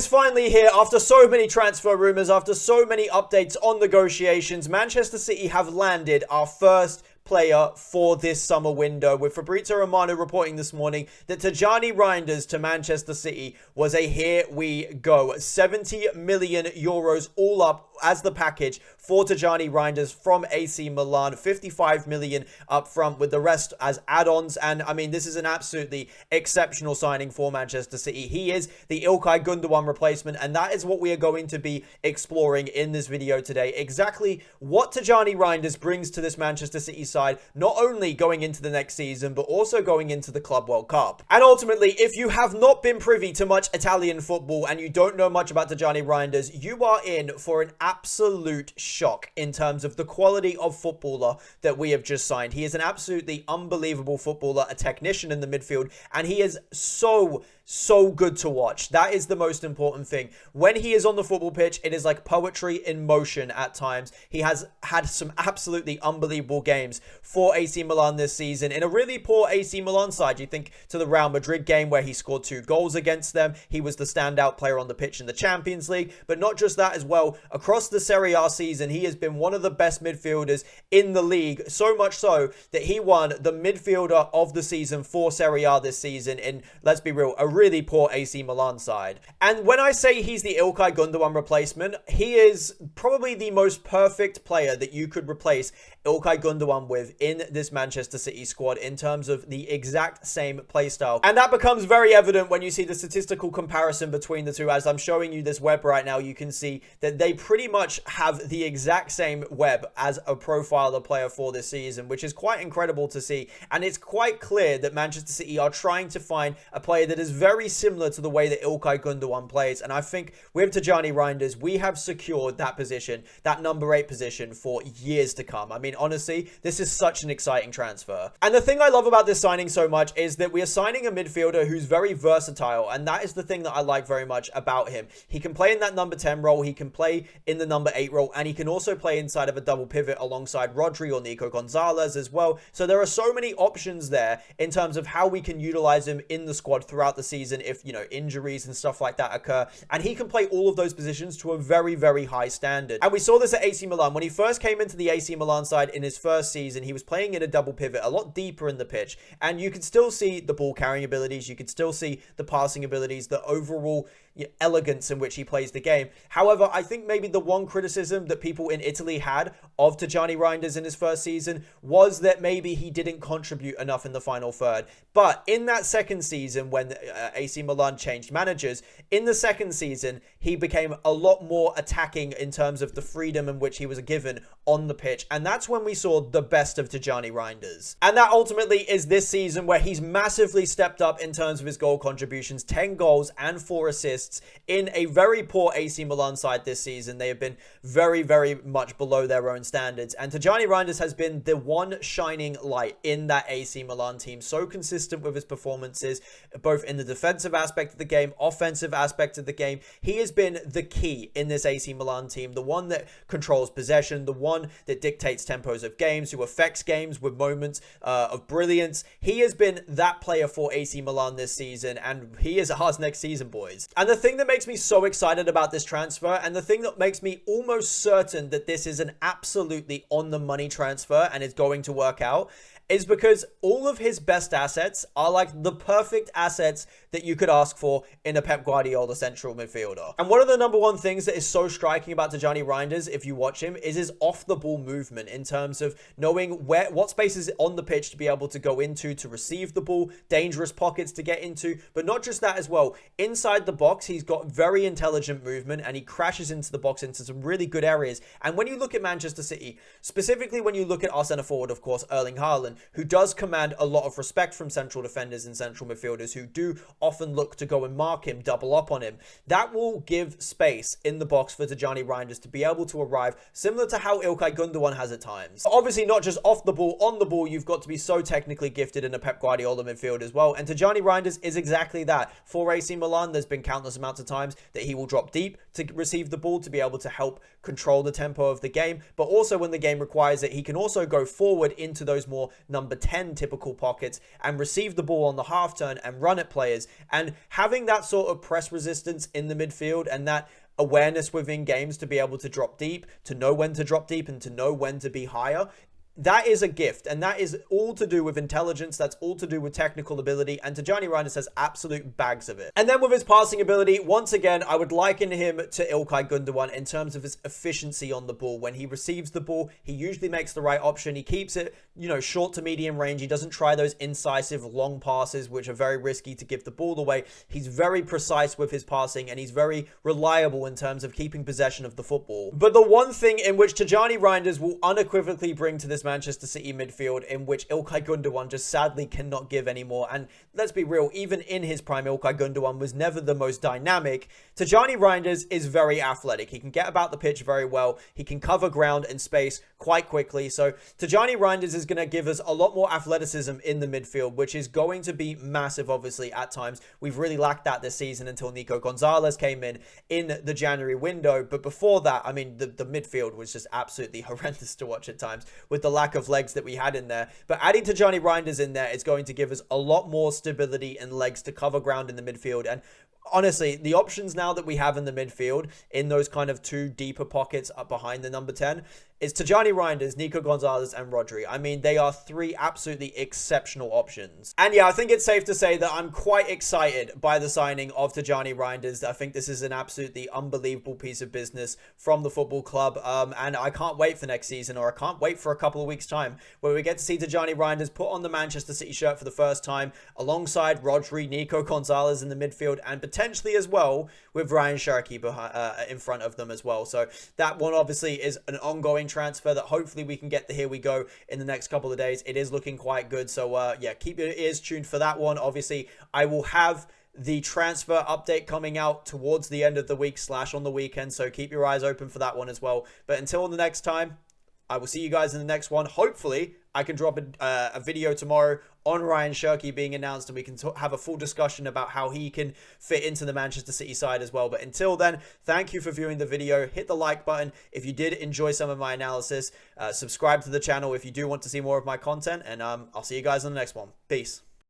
is finally here. After so many transfer rumours, after so many updates on negotiations, Manchester City have landed our first player for this summer window, with Fabrizio Romano reporting this morning that Tijjani Reijnders to Manchester City was a here we go. 70 million euros all up as the package for Tijjani Reijnders from AC Milan. 55 million up front, with the rest as add-ons. And I mean, this is an absolutely exceptional signing for Manchester City. He is the Ilkay Gundogan replacement, and that is what we are going to be exploring in this video today. Exactly what Tijjani Reijnders brings to this Manchester City side, not only going into the next season, but also going into the Club World Cup. And ultimately, if you have not been privy to much Italian football and you don't know much about Tijjani Reijnders, you are in for an absolute shock in terms of the quality of footballer that we have just signed. He is an absolutely unbelievable footballer, a technician in the midfield, and he is so good to watch. That is the most important thing. When he is on the football pitch, it is like poetry in motion at times. He has had some absolutely unbelievable games for AC Milan this season in a really poor AC Milan side. You think to the Real Madrid game where he scored 2 goals against them. He was the standout player on the pitch in the Champions League. But not just that as well. Across the Serie A season, he has been one of the best midfielders in the league. So much so that he won the midfielder of the season for Serie A this season in, let's be real, a really poor AC Milan side. And when I say he's the Ilkay Gundogan replacement, he is probably the most perfect player that you could replace Ilkay Gundogan with in this Manchester City squad in terms of the exact same playstyle. And that becomes very evident when you see the statistical comparison between the two. As I'm showing you this web right now, you can see that they pretty much have the exact same web as a profiler player for this season, which is quite incredible to see. And it's quite clear that Manchester City are trying to find a player that is very similar to the way that Ilkay Gundogan plays. And I think with Tijjani Reijnders, we have secured that position, that number 8 position, for years to come. I mean, honestly, this is such an exciting transfer. And the thing I love about this signing so much is that we are signing a midfielder who's very versatile, and that is the thing that I like very much about him. He can play in that number 10 role, he can play in the number 8 role, and he can also play inside of a double pivot alongside Rodri or Nico Gonzalez as well. So there are so many options there in terms of how we can utilize him in the squad throughout the season if, you know, injuries and stuff like that occur. And he can play all of those positions to a very, very high standard. And we saw this at AC Milan. When he first came into the AC Milan side in his first season, he was playing in a double pivot, a lot deeper in the pitch. And you could still see the ball carrying abilities. You could still see the passing abilities, the overall elegance in which he plays the game. However, I think maybe the one criticism that people in Italy had of Tijjani Reijnders in his first season was that maybe he didn't contribute enough in the final third. But in that second season, when AC Milan changed managers, in the second season, he became a lot more attacking in terms of the freedom in which he was given on the pitch. And that's when we saw the best of Tijjani Reijnders. And that ultimately is this season, where he's massively stepped up in terms of his goal contributions, 10 goals and 4 assists in a very poor AC Milan side this season. They have been very, very much below their own standards. And Tijjani Reijnders has been the one shining light in that AC Milan team. So consistent with his performances, both in the defensive aspect of the game, offensive aspect of the game. He has been the key in this AC Milan team, the one that controls possession, the one that dictates tempos of games, who affects games with moments of brilliance. He has been that player for AC Milan this season, and he is ours next season, boys. And the thing that makes me so excited about this transfer, and the thing that makes me almost certain that this is an absolutely on the money transfer and is going to work out, is because all of his best assets are like the perfect assets that you could ask for in a Pep Guardiola central midfielder. And one of the number one things that is so striking about Tijjani Reijnders, if you watch him, is his off-the-ball movement in terms of knowing what spaces on the pitch to be able to go into to receive the ball, dangerous pockets to get into, but not just that as well. Inside the box, he's got very intelligent movement, and he crashes into the box into some really good areas. And when you look at Manchester City, specifically when you look at our centre forward, of course, Erling Haaland, who does command a lot of respect from central defenders and central midfielders who do often look to go and mark him, double up on him. That will give space in the box for Tijjani Reijnders to be able to arrive, similar to how Ilkay Gundogan has at times. Obviously, not just off the ball, on the ball, you've got to be so technically gifted in a Pep Guardiola midfield as well. And Tijjani Reijnders is exactly that. For AC Milan, there's been countless amounts of times that he will drop deep to receive the ball to be able to help control the tempo of the game. But also when the game requires it, he can also go forward into those more number 10 typical pockets and receive the ball on the half turn and run at players. And having that sort of press resistance in the midfield and that awareness within games to be able to drop deep, to know when to drop deep and to know when to be higher, that is a gift, and that is all to do with intelligence. That's all to do with technical ability, and Tijjani Reijnders has absolute bags of it. And then with his passing ability, once again, I would liken him to Ilkay Gundogan in terms of his efficiency on the ball. When he receives the ball, he usually makes the right option. He keeps it, short to medium range. He doesn't try those incisive long passes, which are very risky to give the ball away. He's very precise with his passing, and he's very reliable in terms of keeping possession of the football. But the one thing in which Tijjani Reijnders will unequivocally bring to this Manchester City midfield, in which Ilkay Gundogan just sadly cannot give anymore. And let's be real, even in his prime, Ilkay Gundogan was never the most dynamic. Tijjani Reijnders is very athletic. He can get about the pitch very well. He can cover ground and space quite quickly. So Tijjani Reijnders is going to give us a lot more athleticism in the midfield, which is going to be massive, obviously, at times. We've really lacked that this season until Nico Gonzalez came in the January window. But before that, I mean, the midfield was just absolutely horrendous to watch at times with the lack of legs that we had in there. But adding Tijjani Reijnders in there is going to give us a lot more stability and legs to cover ground in the midfield. And honestly, the options now that we have in the midfield, in those kind of two deeper pockets up behind the number 10, is Tijjani Reijnders, Nico Gonzalez, and Rodri. I mean, they are three absolutely exceptional options. And yeah, I think it's safe to say that I'm quite excited by the signing of Tijjani Reijnders. I think this is an absolutely unbelievable piece of business from the football club. And I can't wait for next season, or I can't wait for a couple of weeks' time, where we get to see Tijjani Reijnders put on the Manchester City shirt for the first time, alongside Rodri, Nico Gonzalez in the midfield, and potentially as well with Ryan Cherki in front of them as well. So that one obviously is an ongoing transfer that hopefully we can get the here we go in the next couple of days. It is looking quite good. So yeah, keep your ears tuned for that one. Obviously, I will have the transfer update coming out towards the end of the week / on the weekend. So keep your eyes open for that one as well. But until the next time, I will see you guys in the next one. Hopefully, I can drop a video tomorrow on Ryan Cherki being announced, and we can have a full discussion about how he can fit into the Manchester City side as well. But until then, thank you for viewing the video. Hit the like button if you did enjoy some of my analysis. Subscribe to the channel if you do want to see more of my content. And I'll see you guys in the next one. Peace.